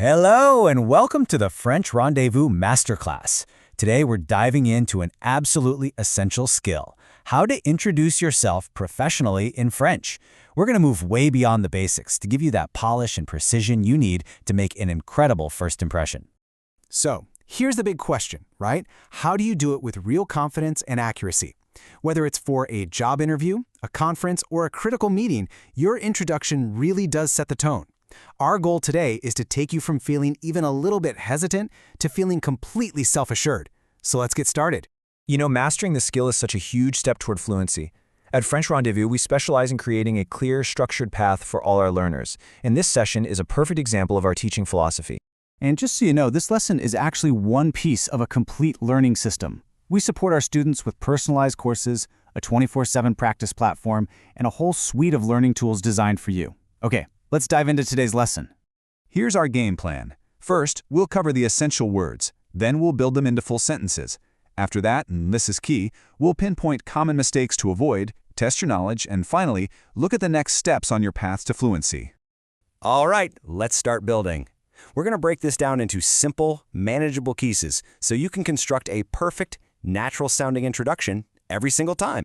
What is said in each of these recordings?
Hello and welcome to the French Rendezvous Masterclass. Today we're diving into an absolutely essential skill, how to introduce yourself professionally in French. We're going to move way beyond the basics to give you that polish and precision you need to make an incredible first impression. So, here's the big question, right? How do you do it with real confidence and accuracy? Whether it's for a job interview, a conference, or a critical meeting, your introduction really does set the tone. Our goal today is to take you from feeling even a little bit hesitant to feeling completely self-assured. So let's get started. Mastering this skill is such a huge step toward fluency. At French Rendezvous, we specialize in creating a clear, structured path for all our learners, and this session is a perfect example of our teaching philosophy. And just so you know, this lesson is actually one piece of a complete learning system. We support our students with personalized courses, a 24/7 practice platform, and a whole suite of learning tools designed for you. Okay, let's dive into today's lesson. Here's our game plan. First, we'll cover the essential words. Then we'll build them into full sentences. After that, and this is key, we'll pinpoint common mistakes to avoid, test your knowledge, and finally, look at the next steps on your path to fluency. All right, let's start building. We're going to break this down into simple, manageable pieces so you can construct a perfect, natural-sounding introduction every single time.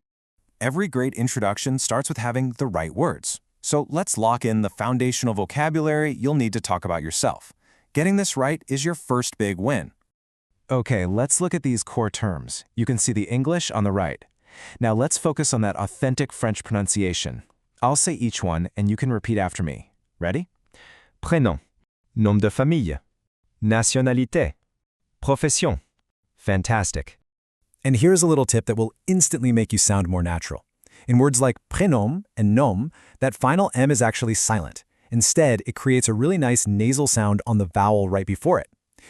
Every great introduction starts with having the right words. So let's lock in the foundational vocabulary you'll need to talk about yourself. Getting this right is your first big win. Okay, let's look at these core terms. You can see the English on the right. Now let's focus on that authentic French pronunciation. I'll say each one and you can repeat after me. Ready? Prénom, nom de famille, nationalité, profession. Fantastic. And here's a little tip that will instantly make you sound more natural. In words like prénom and nom, that final M is actually silent. Instead, it creates a really nice nasal sound on the vowel right before it.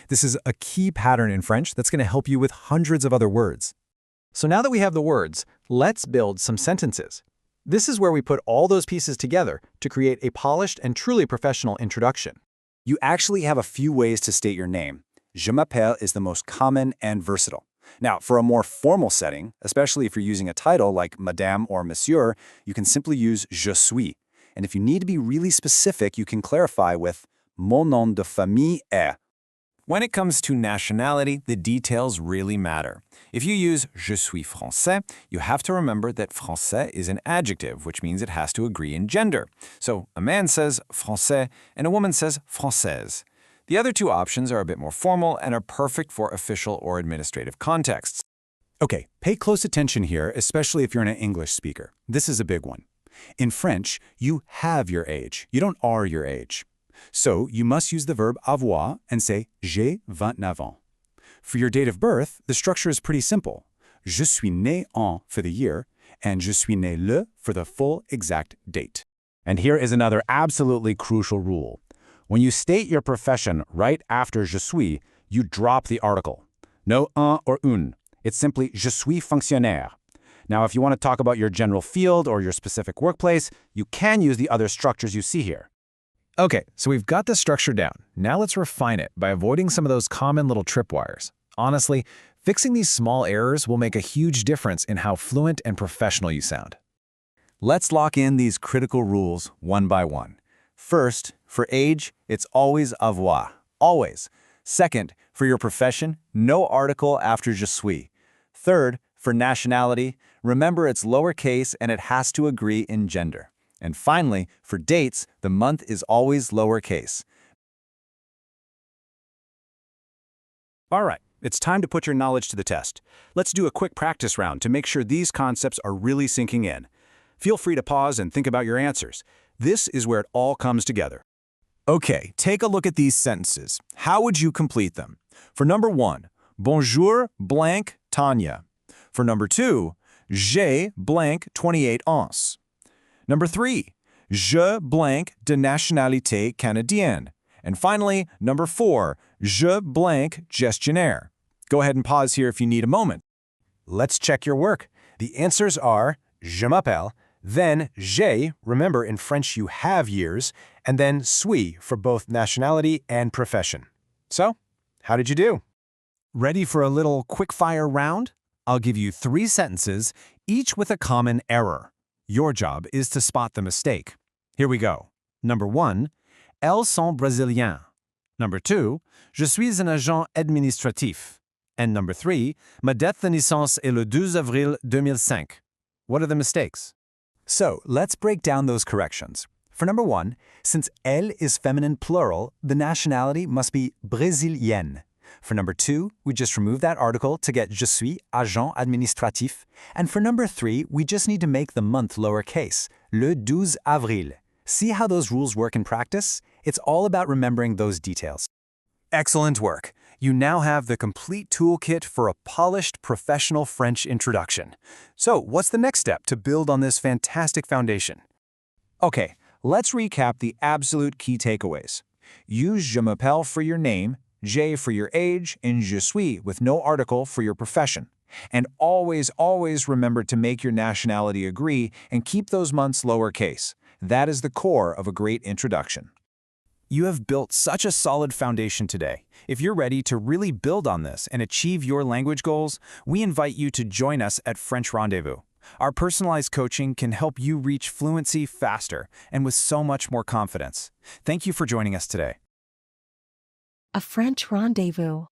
This is a key pattern in French that's going to help you with hundreds of other words. So now that we have the words, let's build some sentences. This is where we put all those pieces together to create a polished and truly professional introduction. You actually have a few ways to state your name. Je m'appelle is the most common and versatile. Now, for a more formal setting, especially if you're using a title like Madame or Monsieur, you can simply use je suis. And if you need to be really specific, you can clarify with mon nom de famille est. When it comes to nationality, the details really matter. If you use je suis français, you have to remember that français is an adjective, which means it has to agree in gender. So a man says français and a woman says française. The other two options are a bit more formal and are perfect for official or administrative contexts. Okay, pay close attention here, especially if you're an English speaker. This is a big one. In French, you have your age. You don't are your age. So you must use the verb avoir and say j'ai 29 ans. For your date of birth, the structure is pretty simple. Je suis né en for the year, and je suis né le for the full exact date. And here is another absolutely crucial rule. When you state your profession right after je suis, you drop the article. No un or une. It's simply je suis fonctionnaire. Now, if you want to talk about your general field or your specific workplace, you can use the other structures you see here. Okay, so we've got the structure down. Now let's refine it by avoiding some of those common little tripwires. Honestly, fixing these small errors will make a huge difference in how fluent and professional you sound. Let's lock in these critical rules one by one. First, for age, it's always avoir. Always. Second, for your profession, no article after je suis. Third, for nationality, remember it's lowercase and it has to agree in gender. And finally, for dates, the month is always lowercase. All right, it's time to put your knowledge to the test. Let's do a quick practice round to make sure these concepts are really sinking in. Feel free to pause and think about your answers. This is where it all comes together. Okay, take a look at these sentences. How would you complete them? For number 1, bonjour blank Tanya. For number 2, j'ai blank 28 ans. Number 3, je blank de nationalité canadienne. And finally, number 4, je blank gestionnaire. Go ahead and pause here if you need a moment. Let's check your work. The answers are je m'appelle, then j'ai, remember in French you have years, and then suis for both nationality and profession. So, how did you do? Ready for a little quick-fire round? I'll give you 3 sentences, each with a common error. Your job is to spot the mistake. Here we go. Number 1, elles sont brésiliennes. Number 2, je suis un agent administratif. And number 3, ma date de naissance est le 12 avril 2005. What are the mistakes? So let's break down those corrections. For number 1, since elle is feminine plural, the nationality must be brésilienne. For number 2, we just remove that article to get je suis agent administratif. And for number 3, we just need to make the month lowercase, le 12 avril. See how those rules work in practice? It's all about remembering those details. Excellent work. You now have the complete toolkit for a polished professional French introduction. So, what's the next step to build on this fantastic foundation? Okay, let's recap the absolute key takeaways. Use je m'appelle for your name, je for your age, and je suis with no article for your profession. And always, always remember to make your nationality agree and keep those months lowercase. That is the core of a great introduction. You have built such a solid foundation today. If you're ready to really build on this and achieve your language goals, we invite you to join us at French Rendezvous. Our personalized coaching can help you reach fluency faster and with so much more confidence. Thank you for joining us today. A French Rendezvous.